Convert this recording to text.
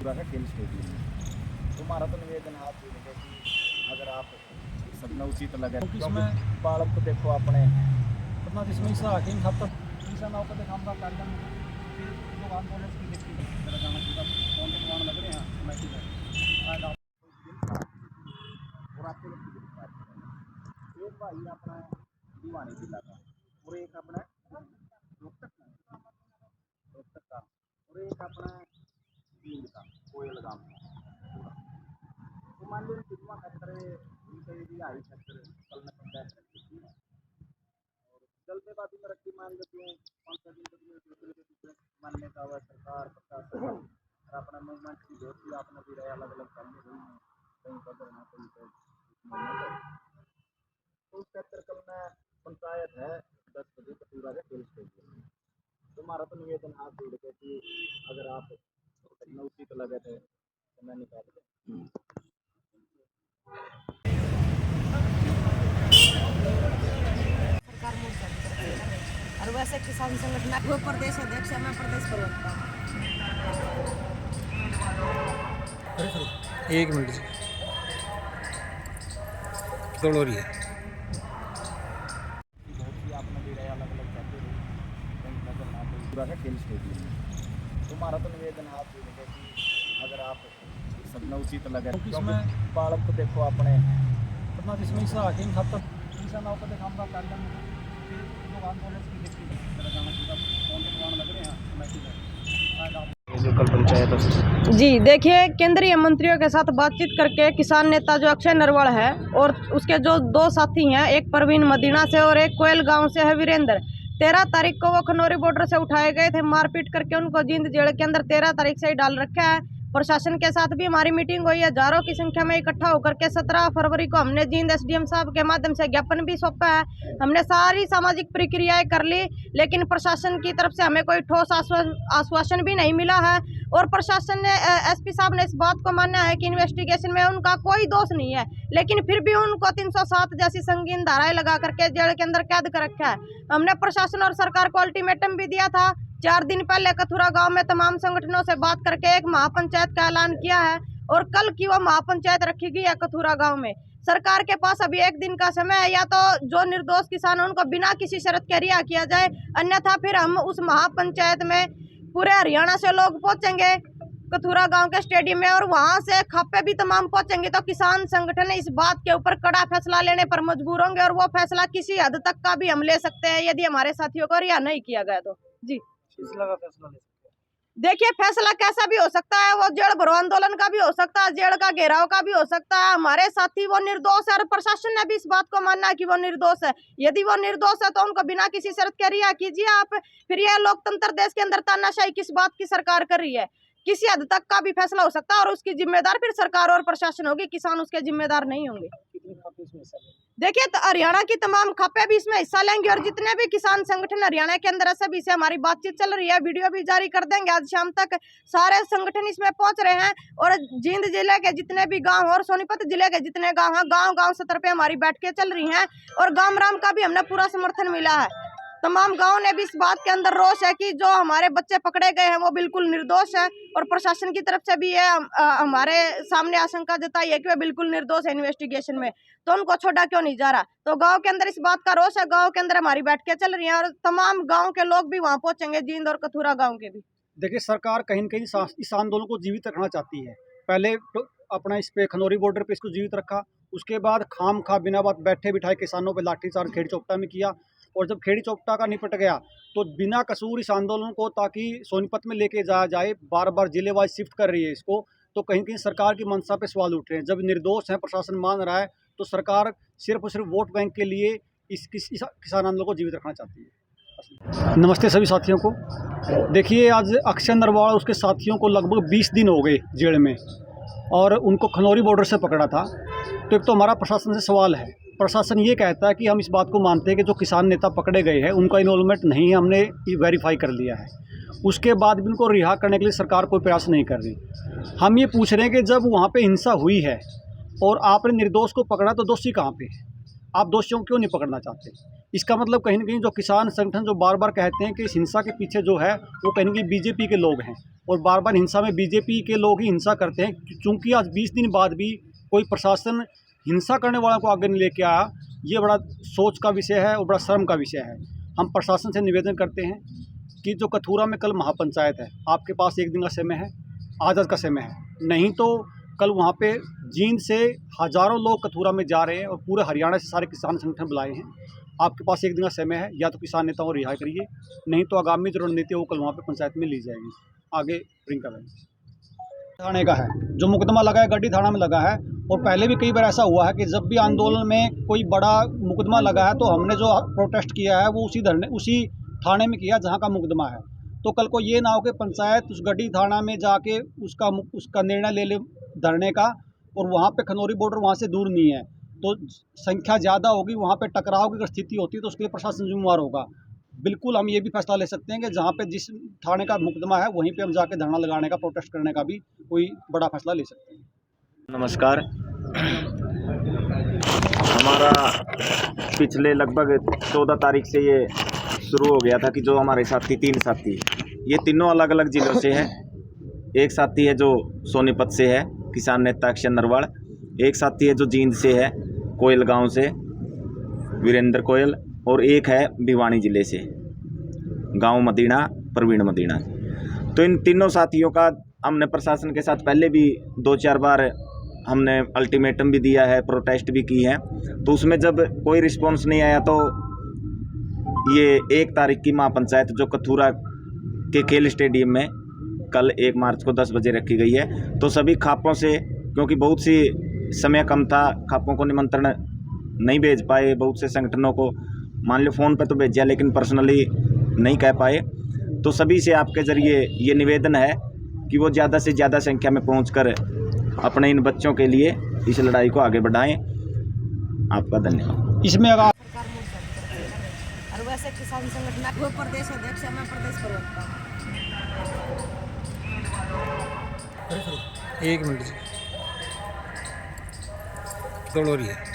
पूरा का खेल स्टेडियम में। तो हमारा तो निवेदन हाथ जोड़ेगा कि अगर आप सबने उचित लगे इसमें बालक को देखो अपने अपना जिसमें से आके सब तक दिशा नाव का काम का कार्यक्रम जो आंदोलन की देखी तेरा गाना पूरा कौन कौन लग रहे हैं मैं और आपके एक भाई अपना दीवानी जिला का और एक अपना रोहतक का और एक अपना जींद का कोयल गांव का। तो मान लो कितना खतरे उनके एरिया हाई खतरे कल में पंचायत रखी है और जल्दबाजी में रखी मान लो क्यों 5 दिन तक दूसरे के दूसरे मानने का हुआ सरकार प्रशासन और अपना मूवमेंट की होती आपने भी रहे अलग अलग करनी हुई है कहीं कदर ना कहीं तो उस सर्कल में पंचायत है 10 बजे तो पूरा का खेल स्टेडियम में। तो हमारा तो निवेदन हाथ जोड़ के कि अगर आप उचित लगे थे तो मैं निकाल दें। सरकार मोर्चा की तरफ से है। और वैसे किसान संगठन वो प्रदेश अध्यक्ष है, मैं प्रदेश प्रवक्ता हूँ। एक मिनट जी दौड़ रही है। आपने भी रहे अलग अलग करते हुए कहीं नजर ना कोई पूरा का खेल स्टेडियम में। तो हमारा तो निवेदन हाथ जोड़ेगा कि अगर आप सबने उचित लगे इसमें बालक को देखो अपने अपना जिसमें से आके सब तक दिशा नाव का काम का कार्यक्रम जो आंदोलन की देखी तेरा गाना पूरा कौन लग रहे हैं मैं लोकल पंचायत जी देखिए, केंद्रीय मंत्रियों के साथ बातचीत करके किसान नेता जो अक्षय नरवल है और उसके जो 2 साथी हैं, एक प्रवीण मदीना से और एक कोयल गांव से है वीरेंद्र, 13 तारीख को वो खनौरी बॉर्डर से उठाए गए थे। मारपीट करके उनको जींद जेल के अंदर 13 तारीख से ही डाल रखा है। प्रशासन के साथ भी हमारी मीटिंग हुई है, हजारों की संख्या में इकट्ठा होकर के 17 फरवरी को हमने जींद एसडीएम साहब के माध्यम से ज्ञापन भी सौंपा है। हमने सारी सामाजिक प्रक्रियाएं कर ली, लेकिन प्रशासन की तरफ से हमें कोई ठोस आश्वासन भी नहीं मिला है। और प्रशासन ने एसपी साहब ने इस बात को माना है कि इन्वेस्टिगेशन में उनका कोई दोष नहीं है, लेकिन फिर भी उनको 307 जैसी संगीन धाराएं लगा करके जेल के अंदर कैद कर रखा है। हमने प्रशासन और सरकार को अल्टीमेटम भी दिया था। 4 दिन पहले कथुरा गांव में तमाम संगठनों से बात करके एक महापंचायत का ऐलान किया है और कल की वो महापंचायत रखी गई है कथुरा गांव में। सरकार के पास अभी 1 दिन का समय है, या तो जो निर्दोष किसान है उनको बिना किसी शर्त के रिहा किया जाए, अन्यथा फिर हम उस महापंचायत में पूरे हरियाणा से लोग पहुंचेंगे कथुरा गांव के स्टेडियम में और वहां से खापे भी तमाम पहुंचेंगे। तो किसान संगठन इस बात के ऊपर कड़ा फैसला लेने पर मजबूर होंगे और वो फैसला किसी हद तक का भी हम ले सकते हैं यदि हमारे साथियों को रिहा नहीं किया गया तो। जी फैसला ले सकते हैं। देखिए, फैसला कैसा भी हो सकता है, वो जेल भरो आंदोलन का भी हो सकता है, जेल का घेराव का भी हो सकता है। हमारे साथी वो निर्दोष है और प्रशासन ने भी इस बात को मानना है कि वो निर्दोष है। यदि वो निर्दोष है तो उनको बिना किसी शर्त के रिहा कीजिए आप। फिर यह लोकतंत्र देश के अंदर तानाशाही किस बात की सरकार कर रही है? किसी हद तक का भी फैसला हो सकता है और उसकी जिम्मेदार फिर सरकार और प्रशासन होगी, किसान उसके जिम्मेदार नहीं होंगे। देखिए, तो हरियाणा की तमाम खापे भी इसमें हिस्सा लेंगे और जितने भी किसान संगठन हरियाणा के अंदर है सभी से हमारी बातचीत चल रही है। वीडियो भी जारी कर देंगे आज शाम तक। सारे संगठन इसमें पहुंच रहे हैं और जींद जिले के जितने भी गांव और सोनीपत जिले के जितने गांव हैं, गांव सतर पे हमारी बैठकें चल रही हैं और गांव राम का भी हमने पूरा समर्थन मिला है। तमाम गांव ने भी इस बात के अंदर रोष है कि जो हमारे बच्चे पकड़े गए हैं वो बिल्कुल निर्दोष है और प्रशासन की तरफ से भी ये हमारे सामने आशंका जताई है कि वे बिल्कुल निर्दोष है इन्वेस्टिगेशन में, तो उनको छोड़ा क्यों नहीं जा रहा। तो गांव के अंदर इस बात का रोष है, गांव के अंदर हमारी बैठकें चल रही हैं और तमाम गाँव के लोग भी वहाँ पहुंचेंगे, जींद और कथुरा गाँव के भी। देखिए, सरकार कहीं न कहीं इस आंदोलन को जीवित रखना चाहती है। पहले तो अपना इस पे खनौरी बॉर्डर पे इसको जीवित रखा, उसके बाद खाम खा बिना बात बैठे बिठाए किसानों पे लाठीचार्ज खेड़ी चौपटा में किया और जब खेड़ी चौपटा का निपट गया तो बिना कसूर इस आंदोलन को ताकि सोनीपत में लेके जाया जाए, बार बार जिले वाइज शिफ्ट कर रही है इसको। तो कहीं कहीं सरकार की मंशा पे सवाल उठ रहे हैं। जब निर्दोष है, प्रशासन मान रहा है, तो सरकार सिर्फ और सिर्फ वोट बैंक के लिए इस किसान आंदोलन को जीवित रखना चाहती है। नमस्ते सभी साथियों को। देखिए, आज अक्षय नरवाल और उसके साथियों को लगभग 20 दिन हो गए जेल में और उनको खनौरी बॉर्डर से पकड़ा था। तो एक तो हमारा प्रशासन से सवाल है, प्रशासन ये कहता है कि हम इस बात को मानते हैं कि जो किसान नेता पकड़े गए हैं उनका इन्वॉल्वमेंट नहीं है, हमने वेरीफाई कर लिया है। उसके बाद भी उनको रिहा करने के लिए सरकार कोई प्रयास नहीं कर रही। हम ये पूछ रहे हैं कि जब वहाँ पे हिंसा हुई है और आपने निर्दोष को पकड़ा तो दोषी कहाँ पे है? आप दोषियों को क्यों नहीं पकड़ना चाहते? इसका मतलब कहीं ना कहीं जो किसान संगठन जो बार बार कहते हैं कि इस हिंसा के पीछे जो है वो कहीं ना कहीं बीजेपी के लोग हैं, और बार बार हिंसा में बीजेपी के लोग ही हिंसा करते हैं। चूँकि आज 20 दिन बाद भी कोई प्रशासन हिंसा करने वालों को आगे नहीं लेके आया, ये बड़ा सोच का विषय है और बड़ा शर्म का विषय है। हम प्रशासन से निवेदन करते हैं कि जो कथूरा में कल महापंचायत है, आपके पास 1 दिन का समय है, आज़ाद का समय है, नहीं तो कल वहाँ पे जींद से हज़ारों लोग कथूरा में जा रहे हैं और पूरे हरियाणा से सारे किसान संगठन बुलाए हैं। आपके पास 1 दिन का समय है, या तो किसान नेताओं को रिहा करिए, नहीं तो आगामी जो रणनीति है वो कल वहाँ पे पंचायत में ली जाएगी। आगे प्रियंका बहन थाने का है, जो मुकदमा लगा है गड्डी थाना में लगा है, और पहले भी कई बार ऐसा हुआ है कि जब भी आंदोलन में कोई बड़ा मुकदमा लगा है तो हमने जो प्रोटेस्ट किया है वो उसी थाने में किया जहाँ का मुकदमा है। तो कल को ये ना हो कि पंचायत उस गड्डी थाना में जाके उसका निर्णय ले धरने का, और वहाँ पे खनौरी बॉर्डर वहाँ से दूर नहीं है, तो संख्या ज़्यादा होगी, वहाँ पे टकराव की अगर स्थिति होती है तो उसके लिए प्रशासन जिम्मेवार होगा। बिल्कुल हम ये भी फैसला ले सकते हैं कि जहाँ पे जिस थाने का मुकदमा है वहीं पे हम जाके धरना लगाने का, प्रोटेस्ट करने का भी कोई बड़ा फैसला ले सकते हैं। नमस्कार। हमारा पिछले लगभग 14 तारीख से ये शुरू हो गया था कि जो हमारे साथी 3 साथी, ये तीनों अलग अलग ज़िलों से हैं। एक साथी है जो सोनीपत से है, किसान नेता अक्षय नरवाल। एक साथी है जो जींद से है, कोयल गांव से वीरेंद्र कोयल, और एक है भिवानी ज़िले से गांव मदीना प्रवीण मदीना। तो इन तीनों साथियों का हमने प्रशासन के साथ पहले भी 2-4 बार हमने अल्टीमेटम भी दिया है, प्रोटेस्ट भी की है। तो उसमें जब कोई रिस्पॉन्स नहीं आया तो ये 1 तारीख की महापंचायत जो कथूरा के खेल स्टेडियम में कल 1 मार्च को 10 बजे रखी गई है। तो सभी खापों से, क्योंकि बहुत सी समय कम था, खापों को निमंत्रण नहीं भेज पाए, बहुत से संगठनों को मान लो फ़ोन पे तो भेजा लेकिन पर्सनली नहीं कह पाए। तो सभी से आपके ज़रिए ये निवेदन है कि वो ज़्यादा से ज़्यादा संख्या में पहुंचकर अपने इन बच्चों के लिए इस लड़ाई को आगे बढ़ाएं। आपका धन्यवाद। इसमें अगर और वैसे किसान संगठन वो प्रदेश अध्यक्ष है, मैं प्रदेश प्रवक्ता। 1 मिनट जी, कौन हो रही है?